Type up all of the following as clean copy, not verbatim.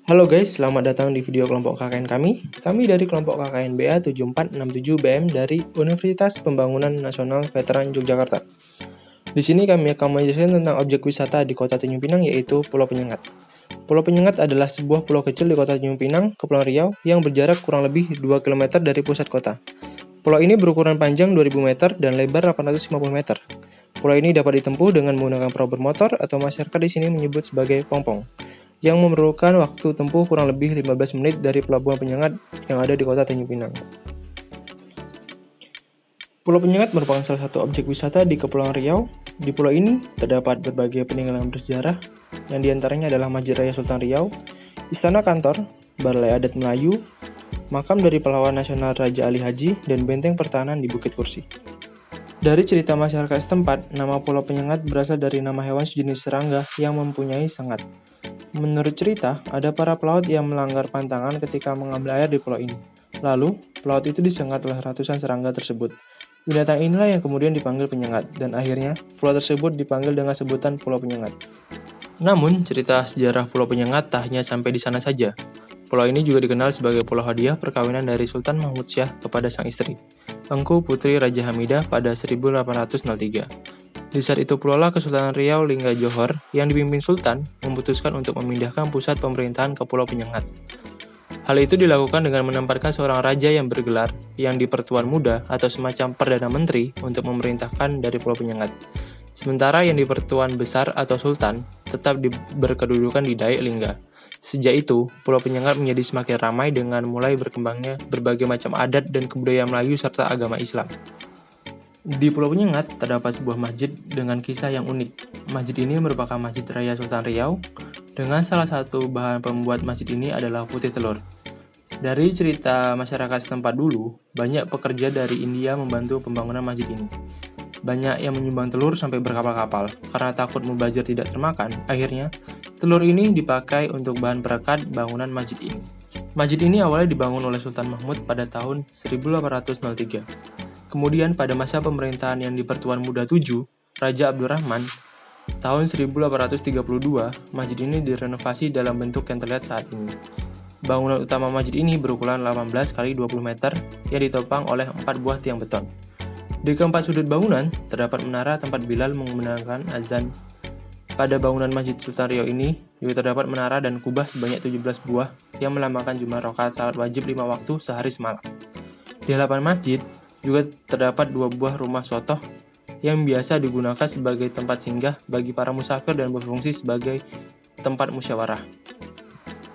Halo guys, selamat datang di video kelompok KKN kami. Kami dari kelompok KKN BA 7467 BM dari Universitas Pembangunan Nasional Veteran Yogyakarta. Di sini kami akan menjelaskan tentang objek wisata di Kota Tanjung Pinang, yaitu Pulau Penyengat. Pulau Penyengat adalah sebuah pulau kecil di Kota Tanjung Pinang, Kepulauan Riau, yang berjarak kurang lebih 2 km dari pusat kota. Pulau ini berukuran panjang 2000 meter dan lebar 850 meter. Pulau ini dapat ditempuh dengan menggunakan perahu bermotor atau masyarakat di sini menyebut sebagai pongpong, yang memerlukan waktu tempuh kurang lebih 15 menit dari Pelabuhan Penyengat yang ada di Kota Tanjung Pinang. Pulau Penyengat merupakan salah satu objek wisata di Kepulauan Riau. Di pulau ini terdapat berbagai peninggalan bersejarah, yang diantaranya adalah Masjid Raya Sultan Riau, Istana Kantor, Balai Adat Melayu, makam dari pahlawan nasional Raja Ali Haji, dan benteng pertahanan di Bukit Kursi. Dari cerita masyarakat setempat, nama Pulau Penyengat berasal dari nama hewan sejenis serangga yang mempunyai sengat. Menurut cerita, ada para pelaut yang melanggar pantangan ketika mengambil air di pulau ini. Lalu, pelaut itu disengat oleh ratusan serangga tersebut. Binatang inilah yang kemudian dipanggil penyengat, dan akhirnya pulau tersebut dipanggil dengan sebutan Pulau Penyengat. Namun, cerita sejarah Pulau Penyengat tak hanya sampai di sana saja. Pulau ini juga dikenal sebagai pulau hadiah perkawinan dari Sultan Mahmud Syah kepada sang istri, Engku Putri Raja Hamidah pada 1803. Di saat itu pula lah Kesultanan Riau Lingga Johor yang dipimpin Sultan memutuskan untuk memindahkan pusat pemerintahan ke Pulau Penyengat. Hal itu dilakukan dengan menempatkan seorang raja yang bergelar yang dipertuan muda atau semacam Perdana Menteri untuk memerintahkan dari Pulau Penyengat. Sementara yang dipertuan besar atau Sultan tetap berkedudukan di Dayak Lingga. Sejak itu, Pulau Penyengat menjadi semakin ramai dengan mulai berkembangnya berbagai macam adat dan kebudayaan Melayu serta agama Islam. Di Pulau Penyengat terdapat sebuah masjid dengan kisah yang unik. Masjid ini merupakan Masjid Raya Sultan Riau, dengan salah satu bahan pembuat masjid ini adalah putih telur. Dari cerita masyarakat setempat dulu, banyak pekerja dari India membantu pembangunan masjid ini. Banyak yang menyumbang telur sampai berkapal-kapal. Karena takut mubazir tidak termakan, akhirnya telur ini dipakai untuk bahan perekat bangunan masjid ini. Masjid ini awalnya dibangun oleh Sultan Mahmud pada tahun 1803. Kemudian pada masa pemerintahan yang dipertuan muda 7, Raja Abdurrahman, tahun 1832, masjid ini direnovasi dalam bentuk yang terlihat saat ini. Bangunan utama masjid ini berukuran 18 x 20 meter yang ditopang oleh 4 buah tiang beton. Di keempat sudut bangunan, terdapat menara tempat Bilal mengumandangkan azan. Pada bangunan Masjid Sultan Riau ini, juga terdapat menara dan kubah sebanyak 17 buah yang melambangkan jumlah rakaat salat wajib 5 waktu sehari semalam. Di hadapan masjid, juga terdapat 2 buah rumah sotoh yang biasa digunakan sebagai tempat singgah bagi para musafir dan berfungsi sebagai tempat musyawarah.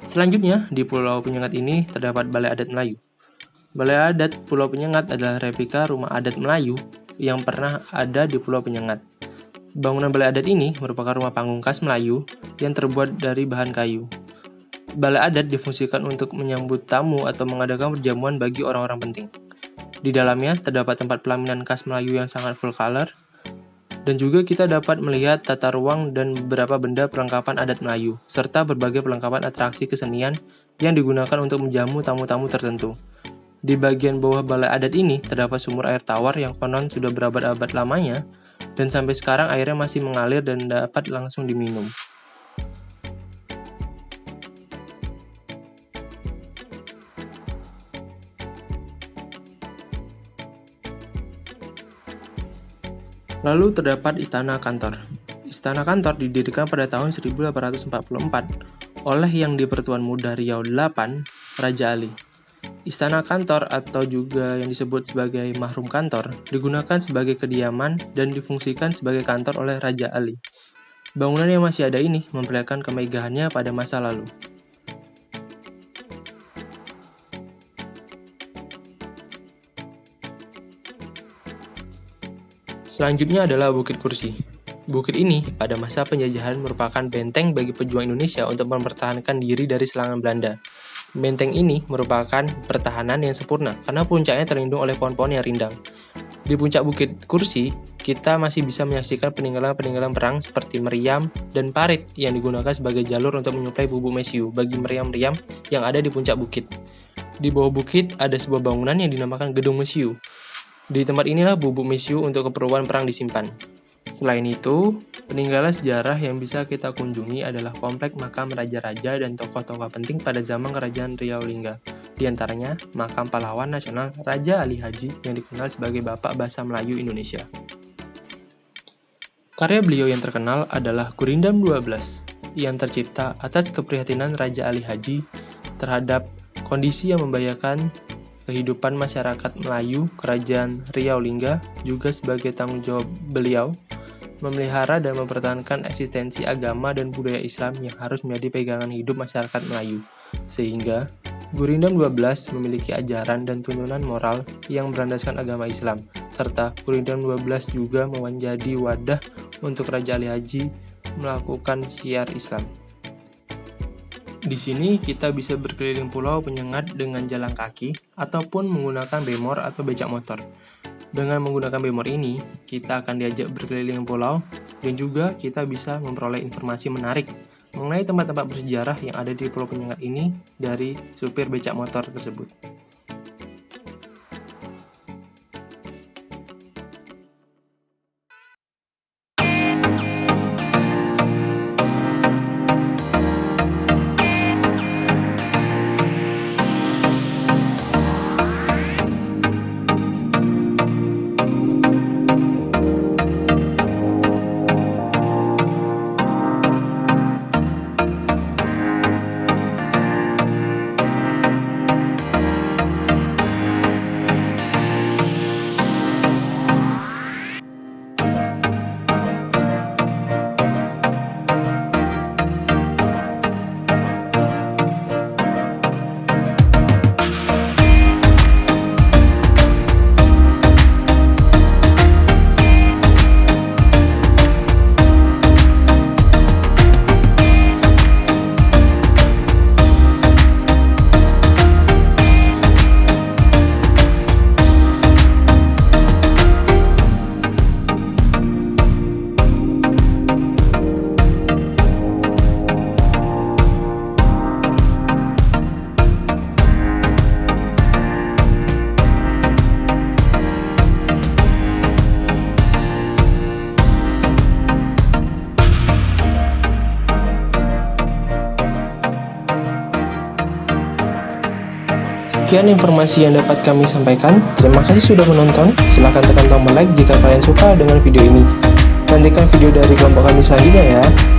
Selanjutnya, di Pulau Penyengat ini terdapat Balai Adat Melayu. Balai Adat Pulau Penyengat adalah replika rumah adat Melayu yang pernah ada di Pulau Penyengat. Bangunan balai adat ini merupakan rumah panggung khas Melayu yang terbuat dari bahan kayu. Balai adat difungsikan untuk menyambut tamu atau mengadakan perjamuan bagi orang-orang penting. Di dalamnya terdapat tempat pelaminan khas Melayu yang sangat full color, dan juga kita dapat melihat tata ruang dan beberapa benda perlengkapan adat Melayu, serta berbagai perlengkapan atraksi kesenian yang digunakan untuk menjamu tamu-tamu tertentu. Di bagian bawah balai adat ini terdapat sumur air tawar yang konon sudah berabad-abad lamanya, dan sampai sekarang airnya masih mengalir dan dapat langsung diminum. Lalu terdapat Istana Kantor. Istana Kantor didirikan pada tahun 1844 oleh Yang di-Pertuan Muda Riau VIII, Raja Ali. Istana Kantor atau juga yang disebut sebagai Mahrum Kantor digunakan sebagai kediaman dan difungsikan sebagai kantor oleh Raja Ali. Bangunan yang masih ada ini memperlihatkan kemegahannya pada masa lalu. Selanjutnya adalah Bukit Kursi. Bukit ini pada masa penjajahan merupakan benteng bagi pejuang Indonesia untuk mempertahankan diri dari serangan Belanda. Benteng ini merupakan pertahanan yang sempurna karena puncaknya terlindung oleh pohon-pohon yang rindang. Di puncak Bukit Kursi, kita masih bisa menyaksikan peninggalan-peninggalan perang seperti meriam dan parit yang digunakan sebagai jalur untuk menyuplai bubuk mesiu bagi meriam-meriam yang ada di puncak bukit. Di bawah bukit ada sebuah bangunan yang dinamakan Gedung Mesiu. Di tempat inilah bubuk mesiu untuk keperluan perang disimpan. Selain itu, peninggalan sejarah yang bisa kita kunjungi adalah komplek makam raja-raja dan tokoh-tokoh penting pada zaman Kerajaan Riau Lingga. Di antaranya, makam pahlawan nasional Raja Ali Haji yang dikenal sebagai Bapak Bahasa Melayu Indonesia. Karya beliau yang terkenal adalah Gurindam 12, yang tercipta atas keprihatinan Raja Ali Haji terhadap kondisi yang membahayakan kehidupan masyarakat Melayu Kerajaan Riau Lingga, juga sebagai tanggung jawab beliau memelihara dan mempertahankan eksistensi agama dan budaya Islam yang harus menjadi pegangan hidup masyarakat Melayu. Sehingga, Gurindam 12 memiliki ajaran dan tuntunan moral yang berlandaskan agama Islam, serta Gurindam 12 juga menjadi wadah untuk Raja Ali Haji melakukan syiar Islam. Di sini kita bisa berkeliling pulau penyengat dengan jalan kaki ataupun menggunakan bemor atau becak motor. Dengan menggunakan bemor ini, kita akan diajak berkeliling pulau dan juga kita bisa memperoleh informasi menarik mengenai tempat-tempat bersejarah yang ada di pulau penyengat ini dari supir becak motor tersebut. Sekian informasi yang dapat kami sampaikan. Terima kasih sudah menonton. Silahkan tekan tombol like jika kalian suka dengan video ini. Nantikan video dari kelompok kami selanjutnya ya.